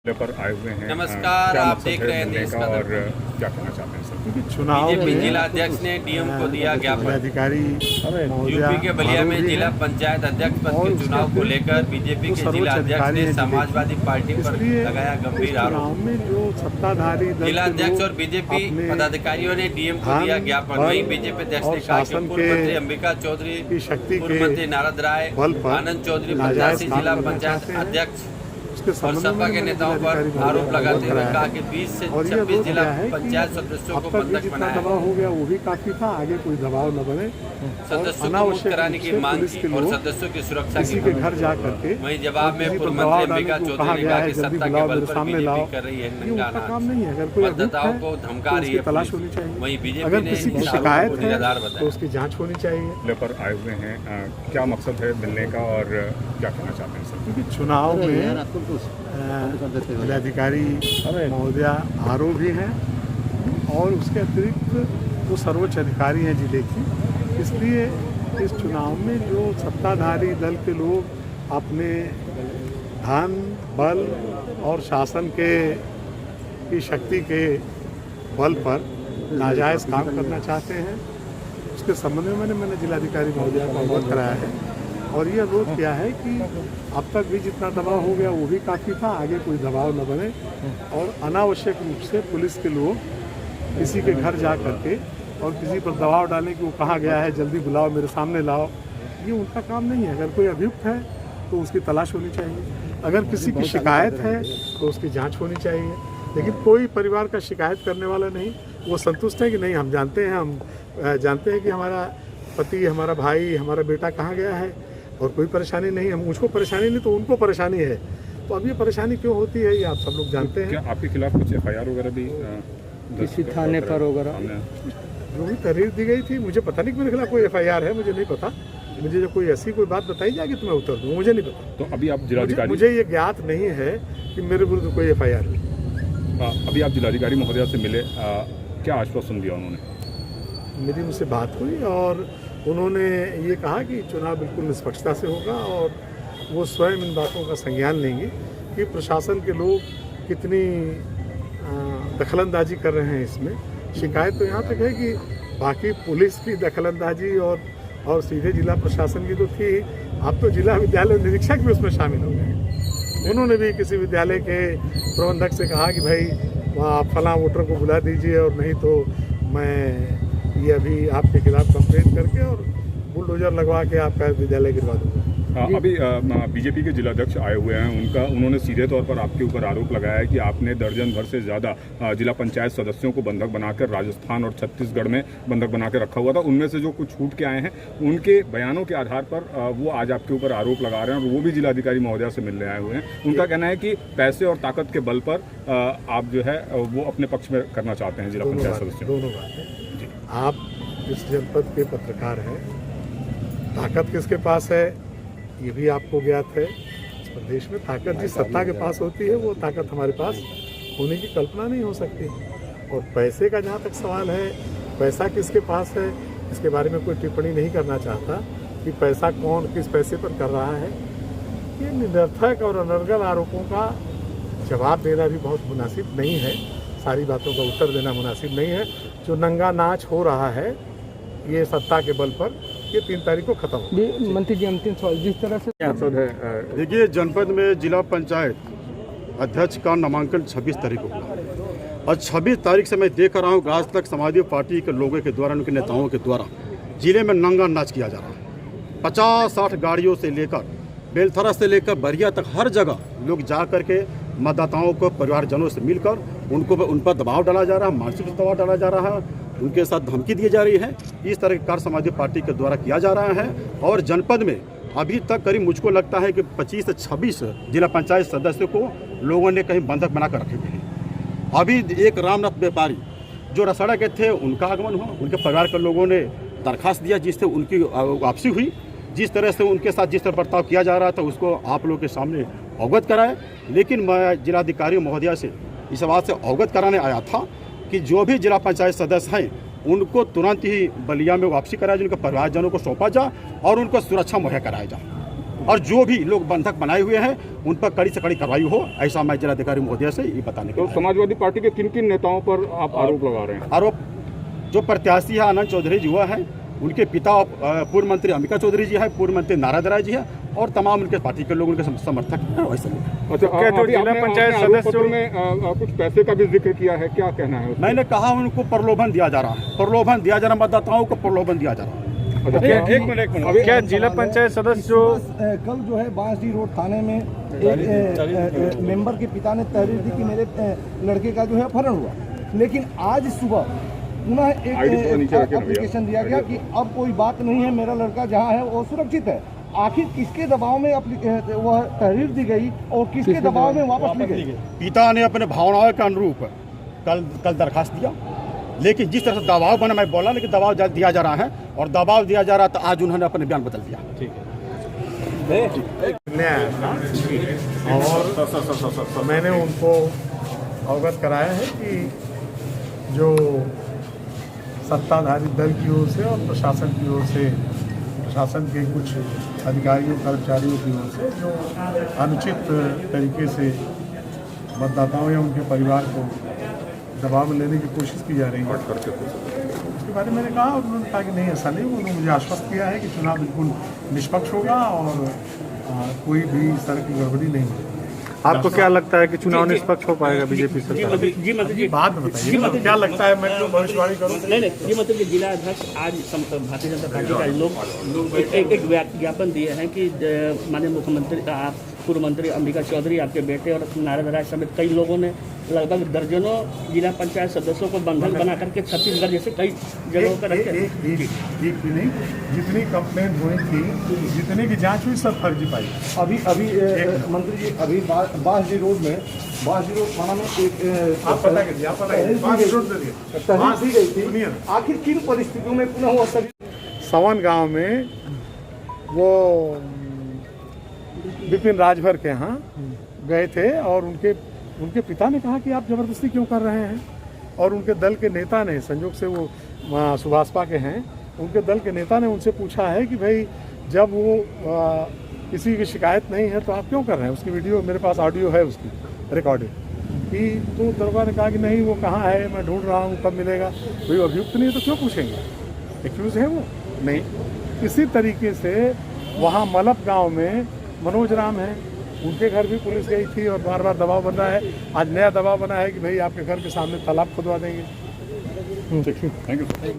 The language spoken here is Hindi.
पर आए हुए हैं। नमस्कार, क्या आप मकसद देख है रहे हैं मिलने देश का का और क्या कहना चाहते हैं सर? क्योंकि चुनाव बीजेपी में जिला अध्यक्ष ने डीएम को दिया ज्ञापन। जिलाधिकारी यूपी के बलिया में जिला पंचायत अध्यक्ष पद के चुनाव को लेकर बीजेपी के जिला अध्यक्ष ने समाजवादी पार्टी पर लगाया गंभीर आरोप। में जो सत्ताधारी जिला अध्यक्ष और बीजेपी पदाधिकारियों ने डीएम को दिया ज्ञापन। वहीं बीजेपी अध्यक्ष ने कहा कि पूर्व मंत्री अंबिका चौधरी, पूर्व मंत्री नारद राय, आनंद चौधरी प्रत्याशी जिला पंचायत अध्यक्ष और सपा के नेताओं पर आरोप लगाते हुए कहा कि 20 से 26 जिला पंचायत सदस्यों को बंधक बनाया। दबाव हो गया वो भी काफी था, आगे कोई दबाव न बने, सदस्यों को मुक्त कराने की मांग की और सदस्यों की सुरक्षा की के घर जा करके। वहीं जवाब में पूर्व मंत्री अंबिका चौधरी ने कहा कि सत्ता के बल पर बीजेपी कर रही है नंगा नाच, मतदाताओं को धमका रही है तलाश होनी चाहिए। वहीं बीजेपी ने शिकायत को निराधार बताया, तो उसकी जांच होनी चाहिए। पर आए हुए हैं, क्या मकसद है मिलने का और क्या कहना चाहते हैं सर? क्योंकि चुनाव में जिलाधिकारी महोदया आरोप भी हैं और उसके अतिरिक्त वो सर्वोच्च अधिकारी हैं जिले की, इसलिए इस चुनाव में जो सत्ताधारी दल के लोग अपने धन बल और शासन की शक्ति के बल पर नाजायज़ काम करना चाहते हैं, उसके संबंध में मैंने जिलाधिकारी महोदया को अवगत कराया है और ये अनुरोध किया है कि अब तक भी जितना दबाव हो गया वो भी काफ़ी था, आगे कोई दबाव न बने और अनावश्यक रूप से पुलिस के लोग किसी के घर जा करके और किसी पर दबाव डालने कि वो कहाँ गया है, जल्दी बुलाओ, मेरे सामने लाओ, ये उनका काम नहीं है। अगर कोई अभियुक्त है तो उसकी तलाश होनी चाहिए, अगर किसी की शिकायत है तो उसकी जाँच होनी चाहिए, लेकिन कोई परिवार का शिकायत करने वाला नहीं, वो संतुष्ट है कि नहीं हम जानते हैं कि हमारा पति, हमारा भाई, हमारा बेटा कहाँ गया है और कोई परेशानी नहीं है। मुझको परेशानी नहीं तो उनको परेशानी है, तो अब ये परेशानी क्यों होती है ये आप सब लोग जानते हैं। क्या आपके खिलाफ कुछ एफआईआर वगैरह भी किसी थाने पर वगैरह जो भी तहरीर दी गई थी, मुझे पता नहीं कि मेरे खिलाफ कोई एफआईआर है, मुझे नहीं पता। मुझे जो कोई ऐसी कोई बात बताई जाएगी तो मैं उत्तर दूँ, मुझे नहीं पता। तो अभी आप जिलाधिकारी, मुझे ये ज्ञात नहीं है कि मेरे विरुद्ध कोई एफआईआर है। अभी आप जिलाधिकारी महोदया से मिले, क्या आश्वासन दिया उन्होंने? मेरी उनसे बात हुई और उन्होंने ये कहा कि चुनाव बिल्कुल निष्पक्षता से होगा और वो स्वयं इन बातों का संज्ञान लेंगे कि प्रशासन के लोग कितनी दखलंदाजी कर रहे हैं इसमें। शिकायत तो यहाँ तक है कि बाकी पुलिस की दखलंदाजी और सीधे जिला प्रशासन की तो थी, अब तो जिला विद्यालय निरीक्षक भी उसमें शामिल हो गए। उन्होंने भी किसी विद्यालय के प्रबंधक से कहा कि भाई वहाँ आप फलां वोटर को बुला दीजिए और नहीं तो मैं ये अभी आपके खिलाफ कंप्लेंट करके और बुलडोजर लगवा के आपका विद्यालय गिरवा दूंगा। अभी बीजेपी के जिलाध्यक्ष आए हुए हैं, उन्होंने सीधे तौर पर आपके ऊपर आरोप लगाया है कि आपने दर्जन भर से ज़्यादा जिला पंचायत सदस्यों को बंधक बनाकर राजस्थान और छत्तीसगढ़ में बंधक बना के रखा हुआ था। उनमें से जो कुछ छूट के आए हैं उनके बयानों के आधार पर वो आज आपके ऊपर आरोप लगा रहे हैं और वो भी जिलाधिकारी महोदया से मिलने आए हुए हैं। उनका कहना है कि पैसे और ताकत के बल पर आप जो है वो अपने पक्ष में करना चाहते हैं जिला पंचायत सदस्य। दोनों बातें, आप इस जनपद के पत्रकार हैं, ताकत किसके पास है ये भी आपको ज्ञात है। इस प्रदेश में ताकत जिस सत्ता के पास होती है वो ताकत हमारे पास होने की कल्पना नहीं हो सकती। और पैसे का जहाँ तक सवाल है, पैसा किसके पास है इसके बारे में कोई टिप्पणी नहीं करना चाहता कि पैसा कौन किस पैसे पर कर रहा है। ये निरर्थक और अनर्गल आरोपों का जवाब देना भी बहुत मुनासिब नहीं है, सारी बातों का उत्तर देना मुनासिब नहीं है। जो नंगा नाच हो रहा है ये सत्ता के बल पर, ये 3 तारीख को खत्म हो। मंत्री जी अंतिम सवाल, जिस तरह से देखिए जनपद में जिला पंचायत अध्यक्ष का नामांकन 26 तारीख को हुआ और 26 तारीख से मैं देख रहा हूँ आज तक समाजवादी पार्टी के लोगों के द्वारा, उनके नेताओं के द्वारा जिले में नंगा नाच किया जा रहा है। 50-60 गाड़ियों से लेकर बेलथरा से लेकर बरिया तक हर जगह लोग जा करके मतदाताओं को, परिवारजनों से मिलकर उन पर दबाव डाला जा रहा है, मानसिक दबाव डाला जा रहा है, उनके साथ धमकी दी जा रही है। इस तरह के कार्य समाजवादी पार्टी के द्वारा किया जा रहा है और जनपद में अभी तक करीब मुझको लगता है कि 25 से 26 जिला पंचायत सदस्यों को लोगों ने कहीं बंधक बना कर रखे हुए हैं। अभी एक रामनाथ व्यापारी जो रसड़ा के थे उनका आगमन हुआ, उनके परिवार के लोगों ने दरखास्त दिया जिससे उनकी वापसी हुई। जिस तरह से उनके साथ जिस तरह बर्ताव किया जा रहा था उसको आप लोगों के सामने अवगत कराए, लेकिन मैं जिलाधिकारी महोदया से इस बात से अवगत कराने आया था कि जो भी जिला पंचायत सदस्य हैं उनको तुरंत ही बलिया में वापसी कराया जाए, उनके परिवारजनों को सौंपा जाए और उनको सुरक्षा मुहैया कराया जाए। और जो भी लोग बंधक बनाए हुए हैं उन पर कड़ी से कड़ी कार्रवाई हो, ऐसा मैं जिलाधिकारी महोदय से ये बताने तो समाजवादी पार्टी के किन किन नेताओं पर आप आरोप लगा रहे हैं? आरोप जो प्रत्याशी है आनंद चौधरी जी हुआ है, उनके पिता पूर्व मंत्री अंबिका चौधरी जी है, पूर्व मंत्री नारद राय जी है और तमाम उनके पार्टी के लोग उनके समर्थक हैं। वैसे लोग अच्छा, जिला पंचायत सदस्यों में कुछ पैसे का भी जिक्र किया है, क्या कहना है? मैंने कहा उनको प्रलोभन दिया जा रहा है, प्रलोभन दिया जा रहा है, मतदाताओं को प्रलोभन दिया जा रहा है। एक मिनट, क्या जिला पंचायत सदस्य जो कल जो है बांसडी रोड थाने में एक मेंबर के पिता ने तहरीर दी कि मेरे लड़के का जो है अपहरण हुआ, लेकिन आज सुबह पुनः एक एप्लीकेशन दिया गया कि अब कोई बात नहीं है, मेरा लड़का जहाँ है वो सुरक्षित है। आखिर किसके दबाव में वह तहरीर दी गई और किसके दबाव में वापस ली गई? पिता ने अपने भावनाओं के अनुरूप कल दरखास्त दिया, लेकिन जिस तरह से दबाव बना, मैं बोला लेकिन दबाव दिया जा रहा है और दबाव दिया जा रहा तो आज उन्होंने अपने बयान बदल दिया। ठीक है, और मैंने उनको अवगत कराया है कि जो सत्ताधारी दल की ओर से और प्रशासन की ओर से, प्रशासन के कुछ अधिकारियों कर्मचारियों की ओर से जो अनुचित तरीके से मतदाताओं या उनके परिवार को दबाव में लेने की कोशिश की जा रही है, उसके बारे में मैंने कहा और उन्होंने कहा कि नहीं ऐसा नहीं। उन्होंने मुझे आश्वस्त किया है कि चुनाव बिल्कुल निष्पक्ष होगा और कोई भी इस तरह की गड़बड़ी नहीं होगी। आपको क्या लगता है कि चुनाव निष्पक्ष हो पाएगा बीजेपी सरकार? जी बात में बताइए क्या लगता है, मैं तो भविष्यवाणी करूँ। नहीं, ये मतलब कि जिला अध्यक्ष आज भारतीय जनता पार्टी का लोग एक ज्ञापन दिए हैं कि माननीय मुख्यमंत्री पूर्व मंत्री अंबिका चौधरी, आपके बेटे और नारद राय समेत कई लोगों ने लगभग दर्जनों जिला पंचायत सदस्यों को बंधक बना करके छत्तीसगढ़ जैसे कई जगहों पर रखे। एक भी नहीं, जितनी कंप्लेंट हुई थी, जितने की जांच हुई, सब फर्जी पाई। अभी मंत्री जी अभी बांसडी रोड थाना में एक तहरीर दी गई थी, आखिर किन परिस्थितियों में पुनः वो सभी सवन गांव में वो विपिन राजभर के यहाँ गए थे और उनके पिता ने कहा कि आप जबरदस्ती क्यों कर रहे हैं, और उनके दल के नेता ने, संयोग से वो सुभाषपा के हैं, उनके दल के नेता ने उनसे पूछा है कि भाई जब वो किसी की शिकायत नहीं है तो आप क्यों कर रहे हैं। उसकी वीडियो मेरे पास, ऑडियो है उसकी रिकॉर्डेड, कि तो दरोगा ने कहा कि नहीं वो कहाँ है, मैं ढूंढ रहा हूँ, कब मिलेगा। कोई अभियुक्त नहीं है तो क्यों पूछेंगे, एक्यूज है वो नहीं। इसी तरीके से वहाँ मलप गाँव में मनोज राम है, उनके घर भी पुलिस गई थी और बार बार दबाव बन रहा है। आज नया दबाव बना है कि भाई आपके घर के सामने तालाब खुदवा देंगे। Thank you.